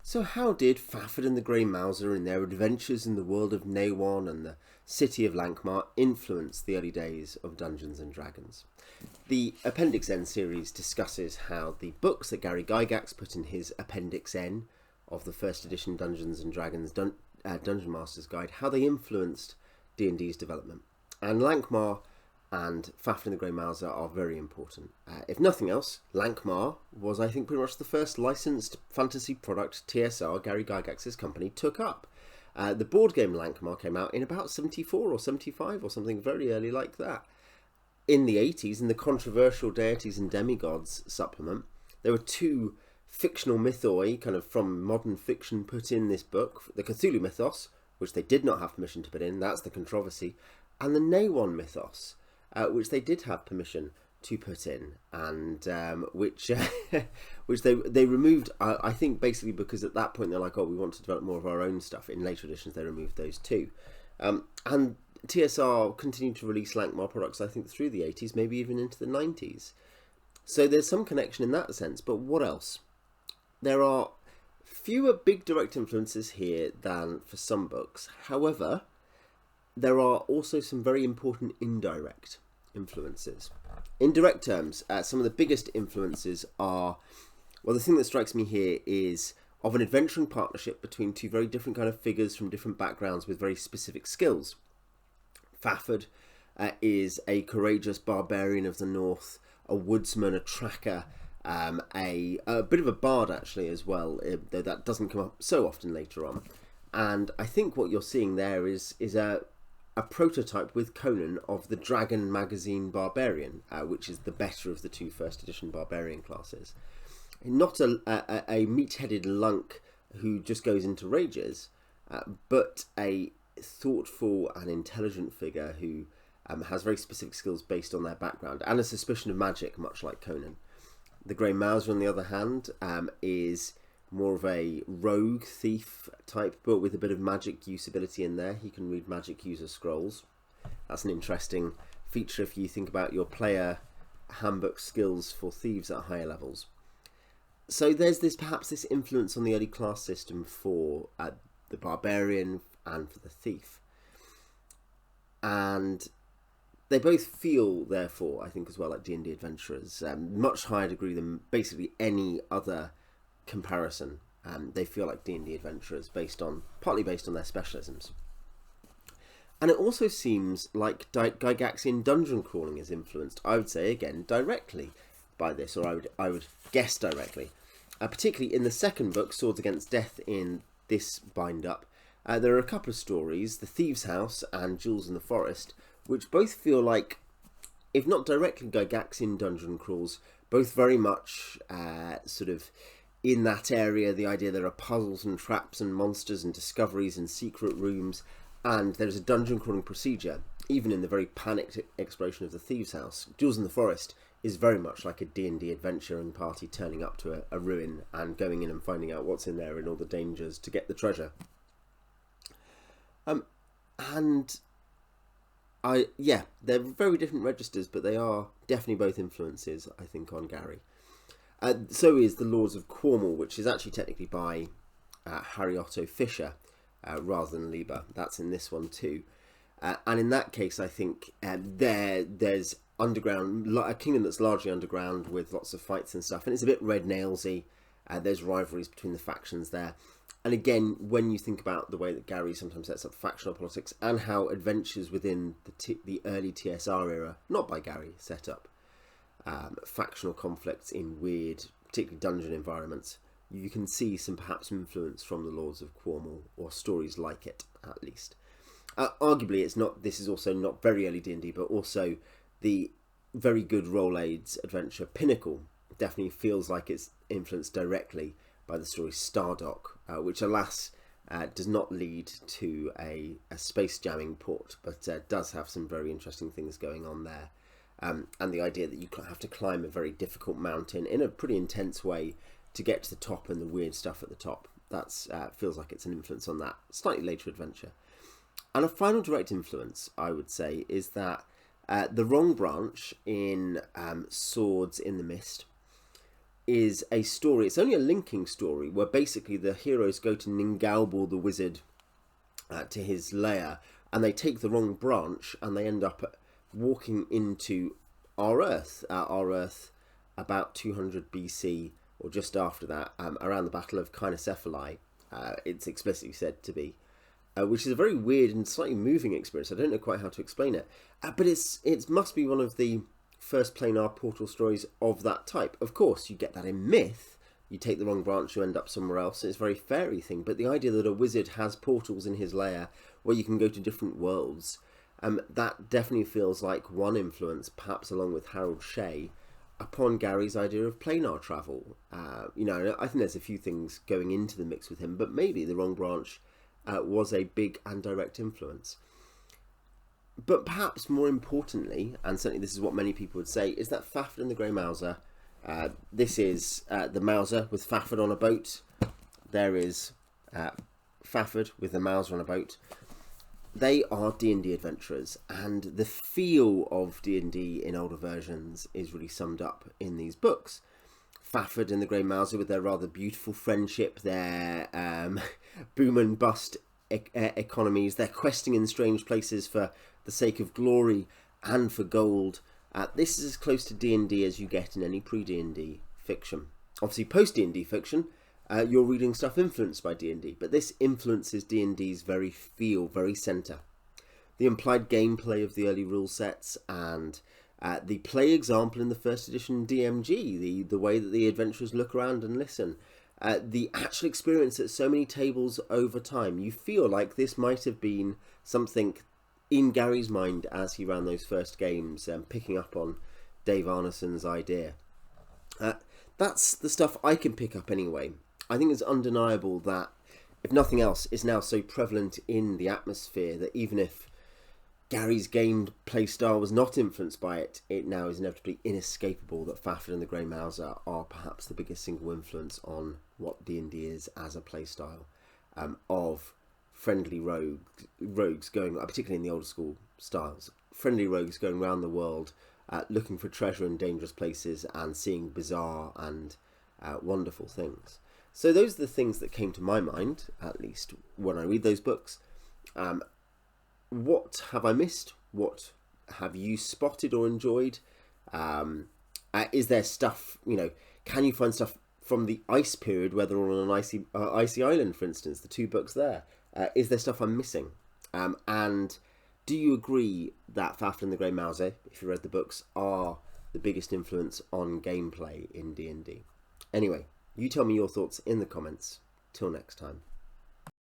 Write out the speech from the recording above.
So how did Fafhrd and the Grey Mouser in their adventures in the world of Nawan and the city of Lankhmar influence the early days of Dungeons and Dragons? The Appendix N series discusses how the books that Gary Gygax put in his Appendix N of the first edition Dungeons and Dragons Dungeon Master's Guide, how they influenced D&D's development. And Lankhmar and Fafhrd and the Grey Mouser are very important. If nothing else, Lankhmar was, I think, pretty much the first licensed fantasy product TSR, Gary Gygax's company, took up. The board game Lankhmar came out in about 74 or 75 or something very early like that. In the 80s, in the controversial Deities and Demigods supplement, there were two fictional mythoi, kind of from modern fiction, put in this book. The Cthulhu mythos, which they did not have permission to put in, that's the controversy, and the Nawan mythos, which they did have permission to put in, and which they removed, I think, basically because at that point they're like, oh, we want to develop more of our own stuff. In later editions they removed those too. And TSR continued to release Lankhmar products, I think, through the 80s, maybe even into the 90s. So there's some connection in that sense, but what else? There are fewer big direct influences here than for some books. However, there are also some very important indirect influences. In direct terms, some of the biggest influences are, well, the thing that strikes me here is of an adventuring partnership between two very different kind of figures from different backgrounds with very specific skills. Fafhrd is a courageous barbarian of the north, a woodsman, a tracker, a bit of a bard actually as well, though that doesn't come up so often later on. And I think what you're seeing there is a prototype with Conan of the Dragon Magazine Barbarian, which is the better of the two first edition barbarian classes. Not a meat-headed lunk who just goes into rages, but a thoughtful and intelligent figure who has very specific skills based on their background and a suspicion of magic, much like Conan. The Grey Mouser, on the other hand, is more of a rogue thief type, but with a bit of magic usability in there. He can read magic user scrolls. That's an interesting feature if you think about your player handbook skills for thieves at higher levels. So there's perhaps this influence on the early class system for the barbarian and for the thief. And they both feel, therefore, I think as well, like D&D adventurers, much higher degree than basically any other comparison. They feel like D&D adventurers partly based on their specialisms. And it also seems like Gygaxian dungeon crawling is influenced, I would say, again, directly by this, or I would guess directly. Particularly in the second book, Swords Against Death, in this bind-up, there are a couple of stories, The Thieves' House and Jewels in the Forest, which both feel like, if not directly Gygaxian dungeon crawls, both very much sort of in that area, the idea there are puzzles and traps and monsters and discoveries and secret rooms, and there's a dungeon crawling procedure, even in the very panicked exploration of the Thieves' House. Jewels in the Forest is very much like a D&D adventuring party turning up to a ruin and going in and finding out what's in there and all the dangers to get the treasure. They're very different registers, but they are definitely both influences, I think, on Gary. So is The Lords of Cornwall, which is actually technically by Harry Otto Fisher rather than Leiber. That's in this one too. And in that case, I think there's underground, a kingdom that's largely underground with lots of fights and stuff, and it's a bit Red Nailsy. There's rivalries between the factions there. And again, when you think about the way that Gary sometimes sets up factional politics and how adventures within the early TSR era, not by Gary, set up factional conflicts in weird, particularly dungeon environments, you can see some perhaps influence from the Lords of Cornwall, or stories like it, at least. Arguably, this is also not very early D&D, but also the very good Roll-Aids adventure Pinnacle definitely feels like it's influenced directly by the story Stardock, which alas does not lead to a space jamming port, but does have some very interesting things going on there. And the idea that you have to climb a very difficult mountain in a pretty intense way to get to the top, and the weird stuff at the top. That's feels like it's an influence on that slightly later adventure. And a final direct influence, I would say, is that the Wrong Branch in Swords in the Mist is a story. It's only a linking story where basically the heroes go to Ningalbor the wizard, to his lair, and they take the wrong branch and they end up walking into our Earth about 200 BC or just after that, around the Battle of Kynocephali. It's explicitly said to be, which is a very weird and slightly moving experience. I don't know quite how to explain it, but it must be one of the first planar portal stories of that type. Of course, you get that in myth. You take the wrong branch, you end up somewhere else. It's a very fairy thing, but the idea that a wizard has portals in his lair where you can go to different worlds, that definitely feels like one influence, perhaps along with Harold Shea, upon Gary's idea of planar travel. I think there's a few things going into the mix with him, but maybe the wrong branch was a big and direct influence. But perhaps more importantly, and certainly this is what many people would say, is that Fafhrd and the Grey Mouser, this is the Mouser with Fafhrd on a boat. There is Fafhrd with the Mouser on a boat. They are D&D adventurers, and the feel of D&D in older versions is really summed up in these books. Fafhrd and the Grey Mouser with their rather beautiful friendship, their boom and bust economies, their questing in strange places for the sake of glory and for gold. This is as close to D&D as you get in any pre-D&D fiction. Obviously, post-D&D fiction, you're reading stuff influenced by D&D, but this influences D&D's very feel, very centre. The implied gameplay of the early rule sets and the play example in the first edition DMG, the way that the adventurers look around and listen, the actual experience at so many tables over time. You feel like this might have been something in Gary's mind as he ran those first games, picking up on Dave Arneson's idea. That's the stuff I can pick up anyway. I think it's undeniable that, if nothing else, it's now so prevalent in the atmosphere that even if Gary's game play style was not influenced by it, it now is inevitably inescapable that Fafhrd and the Grey Mouser are perhaps the biggest single influence on what D&D is as a play style, of friendly rogues going, particularly in the older school styles, friendly rogues going around the world looking for treasure in dangerous places and seeing bizarre and wonderful things. So those are the things that came to my mind, at least when I read those books. What have I missed? What have you spotted or enjoyed? Is there stuff, can you find stuff from the ice period, where they're on an icy island, for instance, the two books there? Is there stuff I'm missing? And do you agree that Fafhrd and the Grey Mouser, if you read the books, are the biggest influence on gameplay in D&D? Anyway, you tell me your thoughts in the comments. Till next time.